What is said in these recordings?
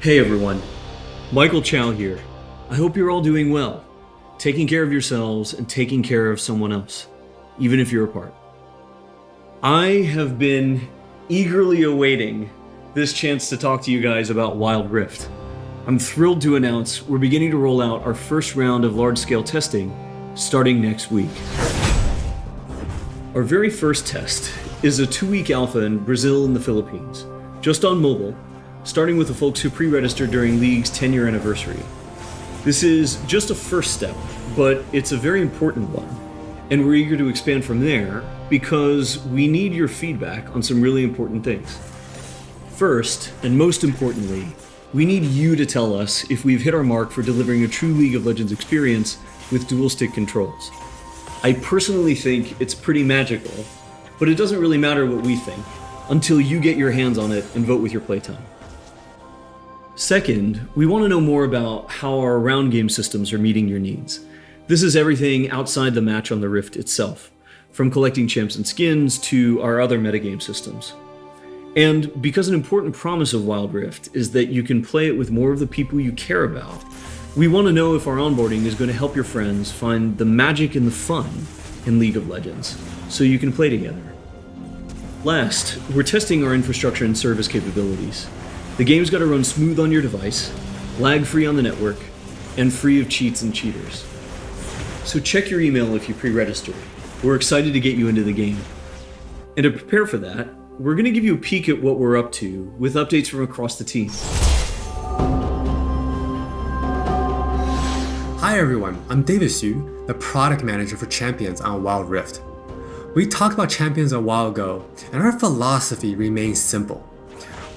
Hey everyone, Michael Chow here. I hope you're all doing well, taking care of yourselves and taking care of someone else, even if you're apart. I have been eagerly awaiting this chance to talk to you guys about WILDRIFT. I'm thrilled to announce we're beginning to roll out our first round of large-scale testing starting next week. Our very first test is a 2-week alpha in Brazil and the Philippines, just on mobile, starting with the folks who pre-registered during League's 10-year anniversary. This is just a first step, but it's a very important one, and we're eager to expand from there because we need your feedback on some really important things. First, and most importantly, we need you to tell us if we've hit our mark for delivering a true League of Legends experience with dual-stick controls. I personally think it's pretty magical, but it doesn't really matter what we think until you get your hands on it and vote with your playtime. Second, we want to know more about how our round game systems are meeting your needs. This is everything outside the match on the Rift itself, from collecting champs and skins to our other metagame systems. And because an important promise of WILDRIFT is that you can play it with more of the people you care about, we want to know if our onboarding is going to help your friends find the magic and the fun in League of Legends, so you can play together. Last, we're testing our infrastructure and service capabilities. The game's got to run smooth on your device, lag-free on the network, and free of cheats and cheaters. So check your email if you pre-registered. We're excited to get you into the game. And to prepare for that, we're going to give you a peek at what we're up to with updates from across the team. Hi everyone, I'm David Xu, the product manager for Champions on WILDRIFT. We talked about Champions a while ago, and our philosophy remains simple.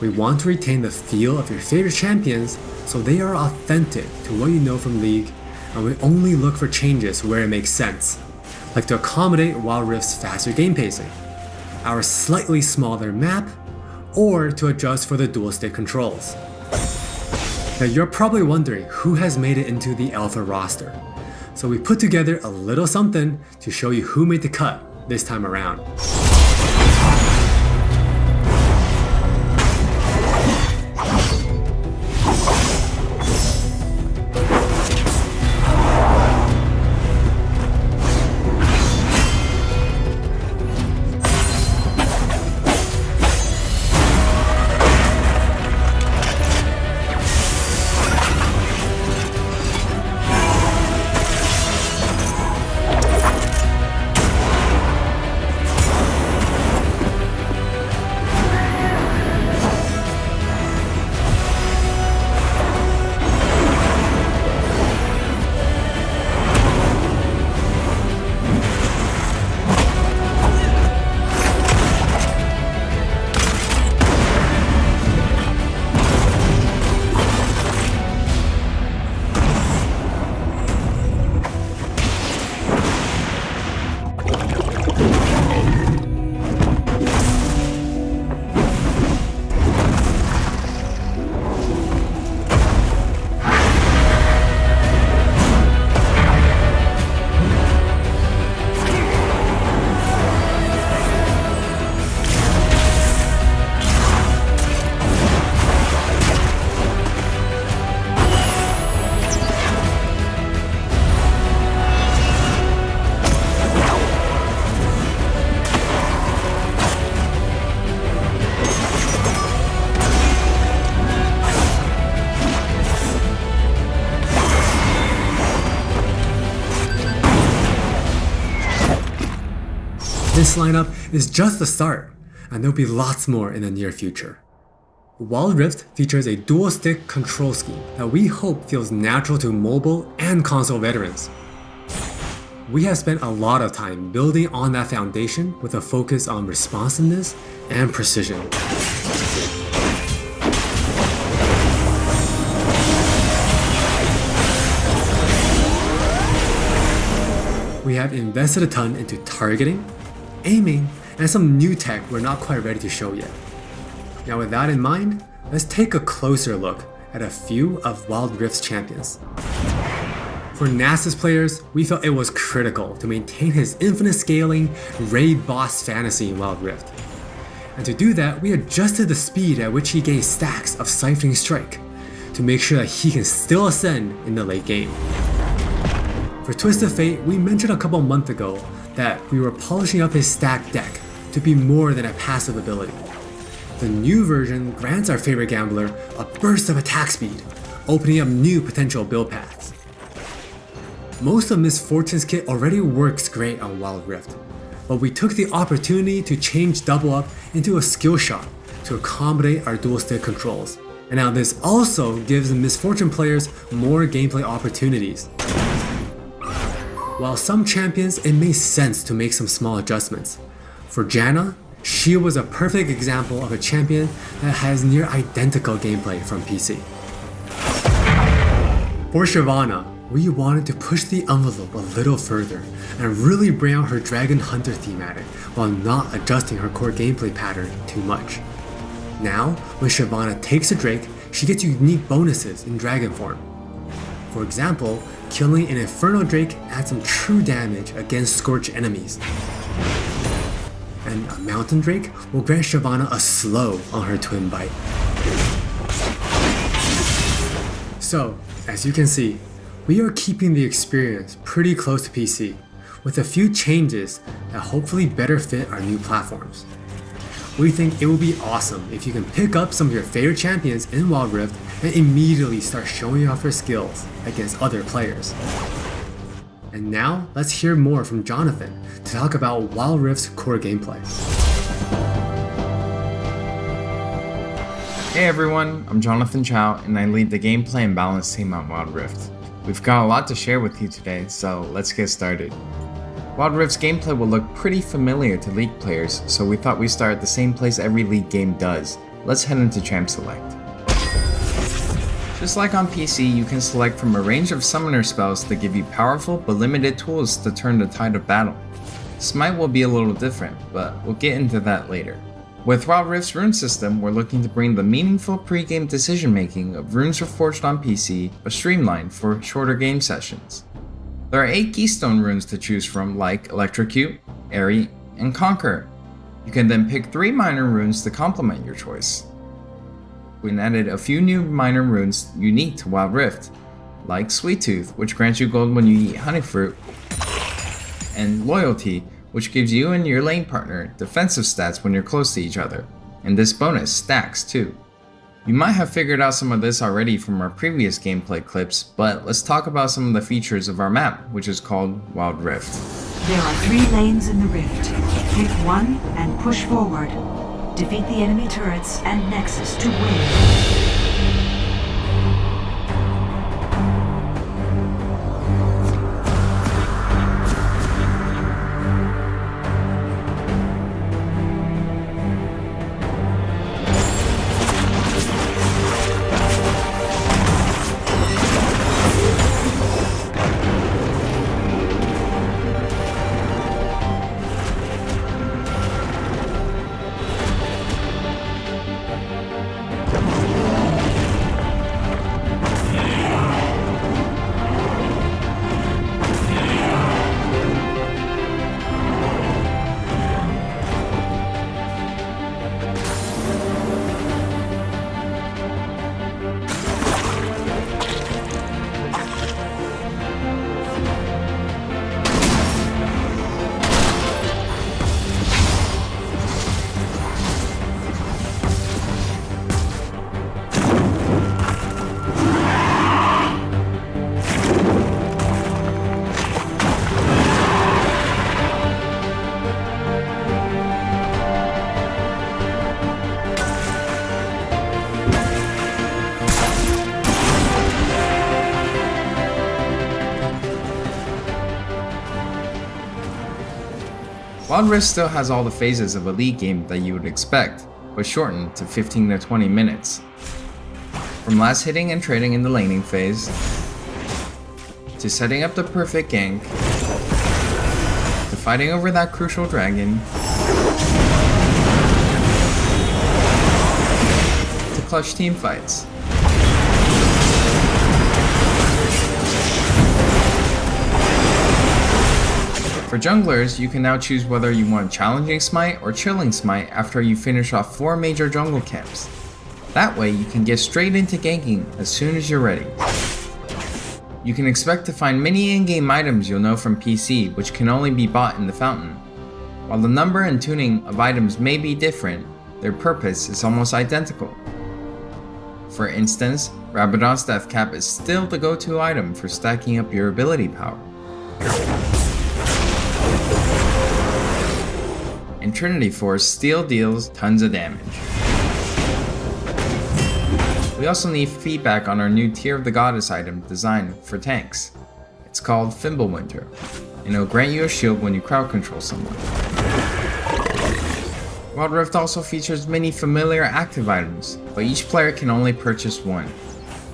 We want to retain the feel of your favorite champions so they are authentic to what you know from League, and we only look for changes where it makes sense, like to accommodate WILDRIFT's faster game pacing, our slightly smaller map, or to adjust for the dual stick controls. Now you're probably wondering who has made it into the alpha roster, so we put together a little something to show you who made the cut this time around. This lineup is just the start, and there'll be lots more in the near future. WILDRIFT features a dual-stick control scheme that we hope feels natural to mobile and console veterans. We have spent a lot of time building on that foundation with a focus on responsiveness and precision. We have invested a ton into targeting, aiming, and some new tech we're not quite ready to show yet. Now with that in mind, let's take a closer look at a few of WILDRIFT's champions. For Nasus players, we felt it was critical to maintain his infinite scaling raid boss fantasy in WILDRIFT. And to do that, we adjusted the speed at which he gained stacks of Siphoning Strike, to make sure that he can still ascend in the late game. For Twisted Fate, we mentioned a couple months ago that we were polishing up his stacked deck to be more than a passive ability. The new version grants our favorite gambler a burst of attack speed, opening up new potential build paths. Most of Miss Fortune's kit already works great on Wild Rift, but we took the opportunity to change Double Up into a skill shot to accommodate our dual stick controls. And now this also gives the Miss Fortune players more gameplay opportunities. While some champions, it made sense to make some small adjustments. For Janna, she was a perfect example of a champion that has near identical gameplay from PC. For Shyvana, we wanted to push the envelope a little further and really bring out her Dragon Hunter thematic while not adjusting her core gameplay pattern too much. Now, when Shyvana takes a Drake, she gets unique bonuses in Dragon form. For example, killing an Inferno Drake adds some true damage against Scorch enemies. And a Mountain Drake will grant Shyvana a slow on her Twin Bite. So, as you can see, we are keeping the experience pretty close to PC, with a few changes that hopefully better fit our new platforms. We think it will be awesome if you can pick up some of your favorite champions in Wild Rift and immediately start showing off your skills against other players. And now, let's hear more from Jonathan to talk about Wild Rift's core gameplay. Hey everyone, I'm Jonathan Chow and I lead the gameplay and balance team on Wild Rift. We've got a lot to share with you today, so let's get started. Wild Rift's gameplay will look pretty familiar to League players, so we thought we'd start at the same place every League game does. Let's head into Champ Select. Just like on PC, you can select from a range of summoner spells that give you powerful but limited tools to turn the tide of battle. Smite will be a little different, but we'll get into that later. With Wild Rift's rune system, we're looking to bring the meaningful pre-game decision making of Runes Reforged on PC, but streamlined for shorter game sessions. There are 8 keystone runes to choose from, like Electrocute, Airy, and Conquer. You can then pick 3 minor runes to complement your choice. We added a few new minor runes unique to Wild Rift, like Sweet Tooth, which grants you gold when you eat honey fruit, and Loyalty, which gives you and your lane partner defensive stats when you're close to each other, and this bonus stacks too. You might have figured out some of this already from our previous gameplay clips, but let's talk about some of the features of our map, which is called Wild Rift. There are 3 lanes in the rift. Pick one and push forward. Defeat the enemy turrets and Nexus to win. Wild Rift still has all the phases of a League game that you would expect, but shortened to 15 to 20 minutes. From last hitting and trading in the laning phase, to setting up the perfect gank, to fighting over that crucial dragon, to clutch team fights. For junglers, you can now choose whether you want Challenging Smite or Chilling Smite after you finish off 4 major jungle camps. That way you can get straight into ganking as soon as you're ready. You can expect to find many in-game items you'll know from PC, which can only be bought in the fountain. While the number and tuning of items may be different, their purpose is almost identical. For instance, Rabadon's Death Cap is still the go-to item for stacking up your ability power. And Trinity Force still deals tons of damage. We also need feedback on our new Tear of the Goddess item designed for tanks. It's called Fimbulwinter, and it'll grant you a shield when you crowd control someone. Wild Rift also features many familiar active items, but each player can only purchase one.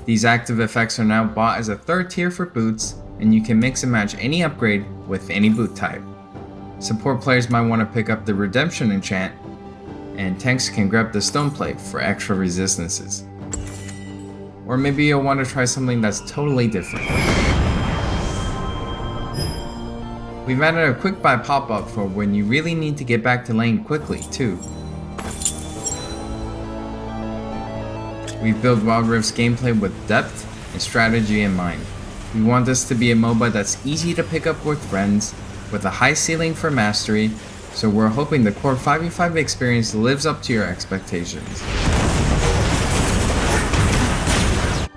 These active effects are now bought as a third tier for boots, and you can mix and match any upgrade with any boot type. Support players might want to pick up the Redemption enchant, and tanks can grab the Stone Plate for extra resistances. Or maybe you'll want to try something that's totally different. We've added a quick buy pop-up for when you really need to get back to lane quickly too. We've built Wild Rift's gameplay with depth and strategy in mind. We want this to be a MOBA that's easy to pick up with friends, with a high ceiling for mastery, so we're hoping the core 5v5 experience lives up to your expectations.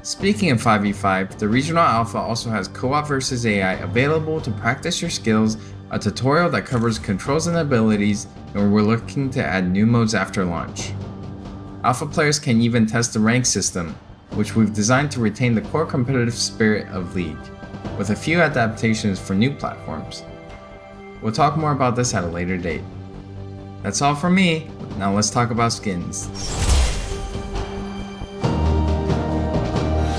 Speaking of 5v5, the Regional Alpha also has co-op versus AI available to practice your skills, a tutorial that covers controls and abilities, and we're looking to add new modes after launch. Alpha players can even test the rank system, which we've designed to retain the core competitive spirit of League, with a few adaptations for new platforms. We'll talk more about this at a later date. That's all from me, now let's talk about skins.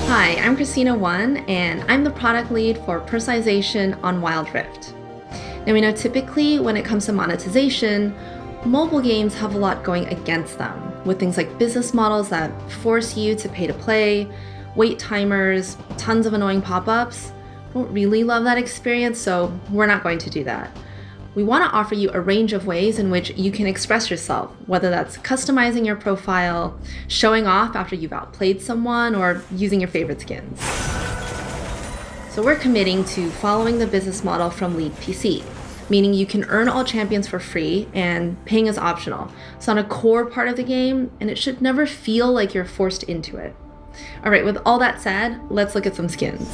Hi, I'm Christina1, and I'm the product lead for personalization on Wild Rift. Now we know typically when it comes to monetization, mobile games have a lot going against them, with things like business models that force you to pay to play, wait timers, tons of annoying pop-ups. I don't really love that experience, so we're not going to do that. We want to offer you a range of ways in which you can express yourself, whether that's customizing your profile, showing off after you've outplayed someone, or using your favorite skins. So we're committing to following the business model from League PC, meaning you can earn all champions for free and paying is optional. It's not a core part of the game, and it should never feel like you're forced into it. All right, with all that said, let's look at some skins.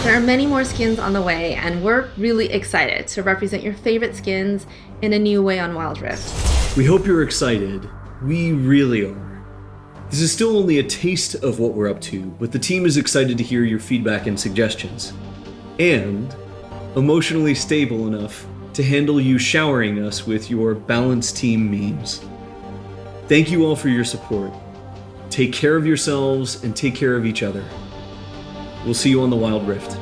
There are many more skins on the way, and we're really excited to represent your favorite skins in a new way on Wild Rift. We hope you're excited. We really are. This is still only a taste of what we're up to, but the team is excited to hear your feedback and suggestions. And emotionally stable enough to handle you showering us with your balanced team memes. Thank you all for your support. Take care of yourselves and take care of each other. We'll see you on the Wild Rift.